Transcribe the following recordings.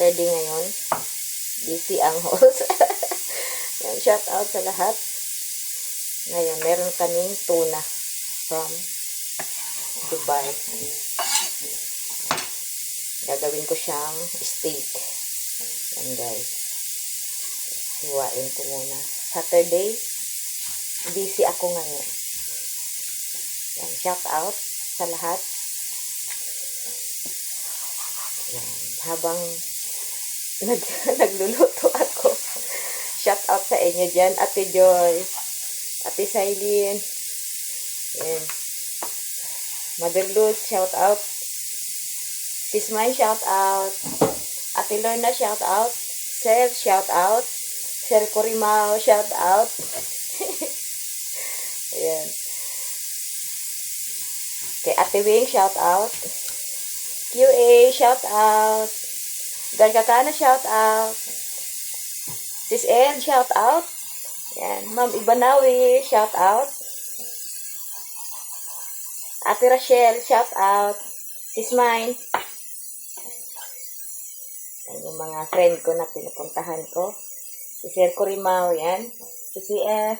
Saturday ngayon. Busy ang host. Yan, shout out sa lahat. Ngayon, meron kaming tuna from Dubai. Gagawin ko siyang steak. Yan guys. Hiwain ko muna. Saturday, busy ako ngayon. Yan, shout out sa lahat. Yan, habang nagluluto ako. Shout out sa inyo dyan, Ate Joy, Ate Sailin. Yan. Mother Luz, shout out. Sis Mine, shout out. Ate Lorna, shout out. Sel, shout out. Sir Corimao, shout out. Ayan. Kay Ate Wing, shout out. QA, shout out. Garkakana, shout out. Sis Ed, shout out. Yan. Ma'am Ibanawi, shout out. Ate Rachel, shout out. Sis Mine. Yan yung mga friend ko na pinupuntahan ko. Si Sir Corimao, yan. Si CF.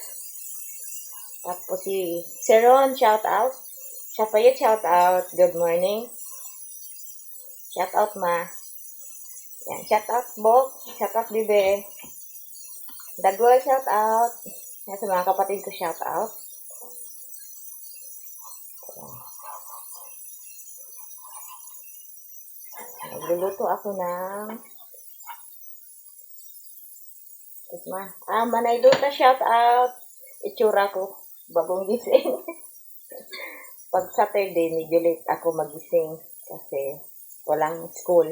Tapos si Sir Ron, shout out. Shapayet, shout out. Good morning. Shout out, ma. Yan. Shout out, Bok. Shout out, Bibe. Dagwal, shout out. Yan, sa mga kapatid ko, shout out. Nagluluto ako ng Manay Duta, shout out. Itsura ko, bagong gising. Pag Saturday, medyo late ako magising kasi walang school.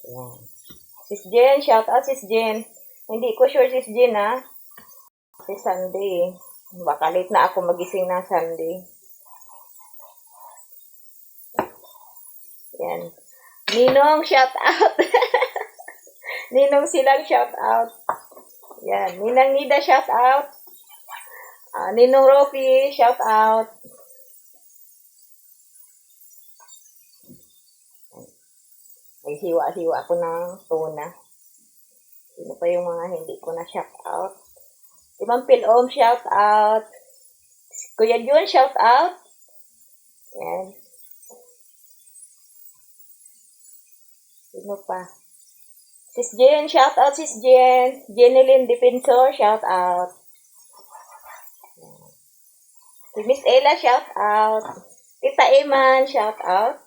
Ayan. Sis Jen, shout out Sis Jen. Hindi ko sure Sis Jen ha. Kasi Sunday. Baka late na ako magising na Sunday. Ayan. Ninong, shout out. Ninong Silang, shout out. Yan. Ninang Nida, shout out. Ninong Rofi, shout out. May hiwa-hiwa ako ng tuna. Sino pa yung mga hindi ko na shout out? Ibang Pilom, shout out. Kuya Jun, shout out. Yan. Sino pa? Sis Jen, shout out Sis Jen. Jeneline Defensor, shout out. Si Miss Ella, shout out. Tita Eman, shout out.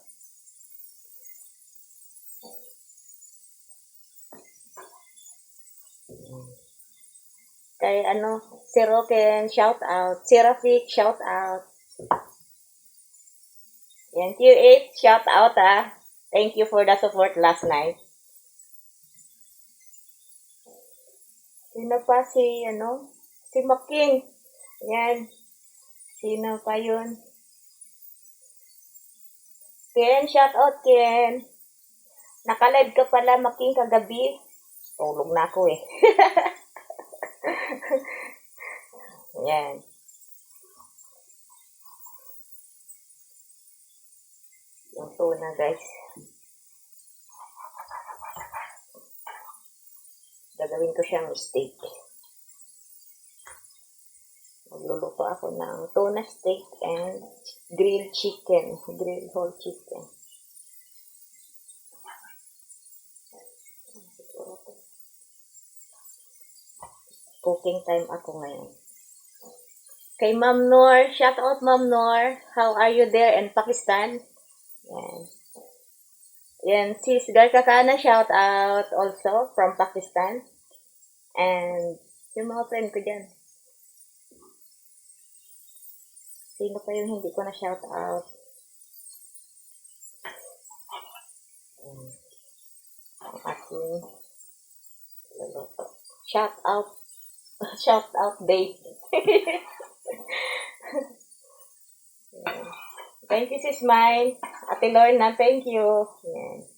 Kay si Roken, shout out. Si Rafik, shout out. Yan, Q8, shout out Thank you for the support last night. Sino pa si Making. Yan. Sino pa yun? Ken, shout out Ken. Nakalive ka pala Making kagabi. Tulog na ako eh. Yan. Yung tuna guys. Gagawin ko siyang steak. Magluluto ako ng tuna steak and grilled chicken. Grilled whole chicken. Cooking time ako ngayon. Kay Ma'am Noor, shout out Ma'am Noor. How are you there in Pakistan? Yan. Yan, sis Garkakana, shout out also from Pakistan. And yung mga friend ko dyan. Sino pa yung hindi ko na shout out? Ang aking luluto. Shout out. Shout out date. Thank you Sis Mine. Ate Lorna, thank you. Yan.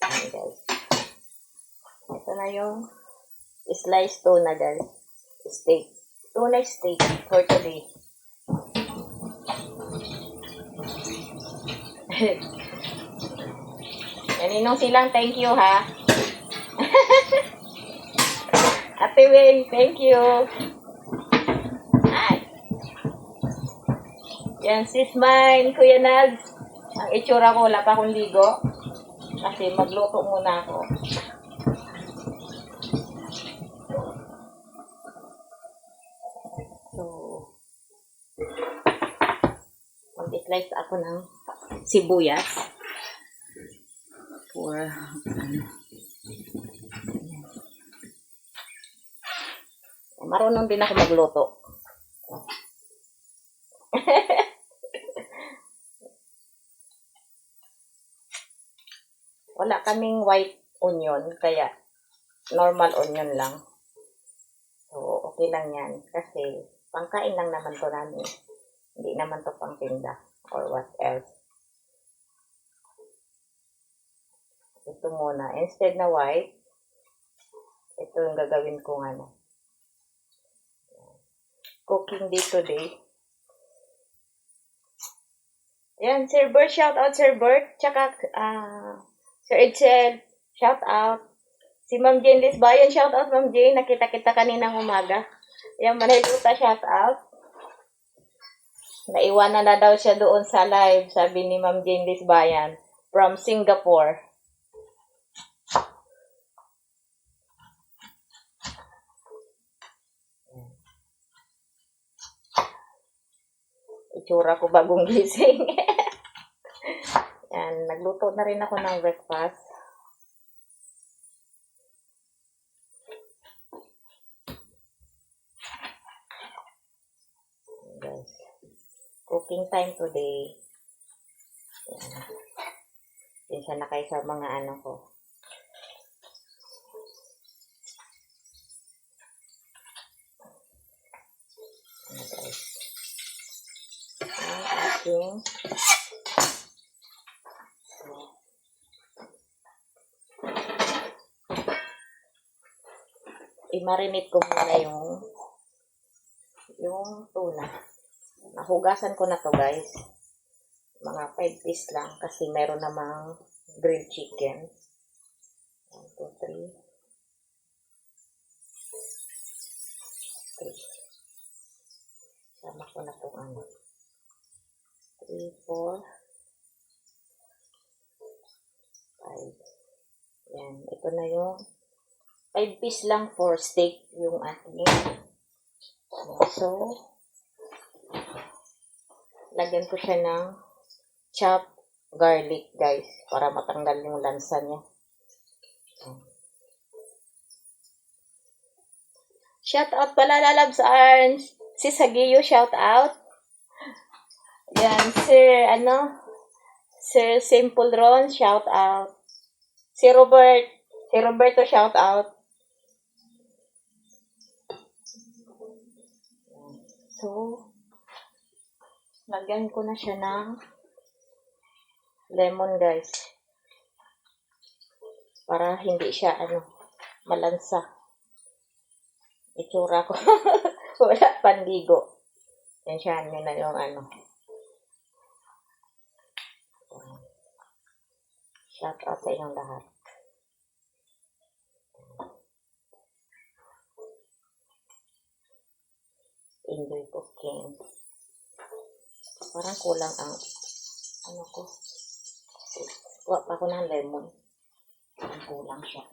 Ayan guys. Ito na yung slice tuna guys. Steak. Tuna steak for today. Yan, Ninong Silang, thank you ha. Ate Wing, thank you. Ay. Yan, sis mine, Kuya Nags. Ang itsura ko, wala pa akong ligo. Kasi magluto muna ako. So, mag-slice ako ng sibuyas. For, marunong din ako magluto. Wala kaming white onion, kaya normal onion lang. So, okay lang yan. Kasi, pangkain lang naman to namin. Hindi naman to pang tinda or what else. Ito muna. Instead na white, ito yung gagawin kong ano. Cooking day today. Ayan, Sir Bert, shout out Sir Bert. Tsaka, Sir Edsel, shout out. Si Ma'am Jane Lisbayan, shout out Ma'am Jane. Nakita kita kaninang umaga. Ayan, Manayluta, shout out. Naiwanan na daw siya doon sa live, sabi ni Ma'am Jane Lisbayan, from Singapore. Itsura ko bagong gising. Yan, nagluto na rin ako ng breakfast. Guys, cooking time today. Yan siya na kayo sa mga ano ko. Ano guys? Ang ating i-marinate ko muna yung tuna. Nahugasan ko na to guys. Mga 5 piece lang kasi meron namang grilled chicken. 1, 2, 3. 3. Sama ko na itong ano. 3, 4, 5. Yan. Ito na yung 5 piece lang for steak yung ating. So, lagyan ko siya ng chopped garlic, guys, para matanggal yung lansa niya. Shout out pala, Lalabs Arns. Si Sagiyo, shout out. Yan, Sir Simple Ron, shout out. Si Roberto, shout out. So, lagyan ko na siya ng lemon, guys. Para hindi siya, malansa. Itsura ko. Wala pandigo. Yan siya, nyo na yung shout out sa inyong lahat. Enjoy cooking. Parang kulang ang ko. Wala pa ako ng lemon. Parang kulang siya.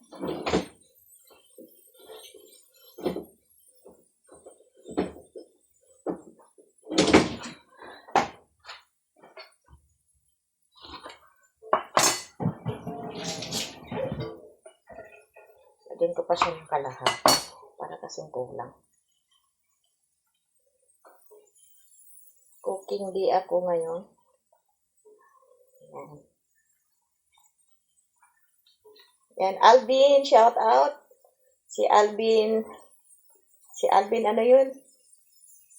Lagyan ko pa siya ng kalahati. Para kasing kulang. Cooking day ako ngayon. Yan. Yan, Alvin, shout out. Si Alvin, ano yun?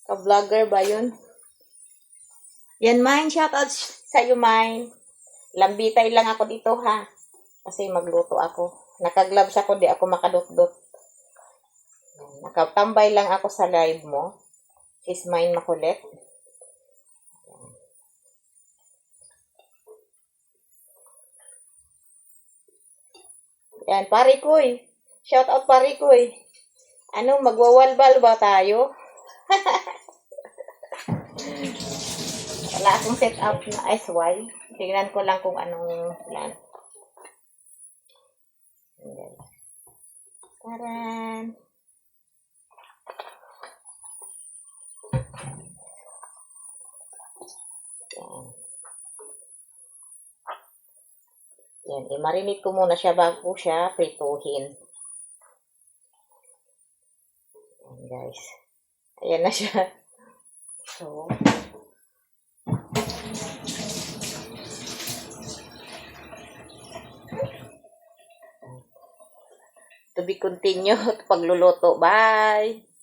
Ka-vlogger ba yun? Yan, mine, shout out sa iyo, mine. Lambitay lang ako dito, ha? Kasi magluto ako. Naka-gloves ako, di ako makadot-dot. Nakatambay lang ako sa live mo. Sis mine makulit. Yan, pare koy. Shout out pare koy. Ano, magwawalbal ba tayo? Wala akong set up na SY. Tingnan ko lang kung anong plan. Ayan. Taran! Yan. Yan, i-marinate ko muna siya bago siya prituhin. Yan, guys. Ayan na siya. So, to be continued pagluluto. Bye!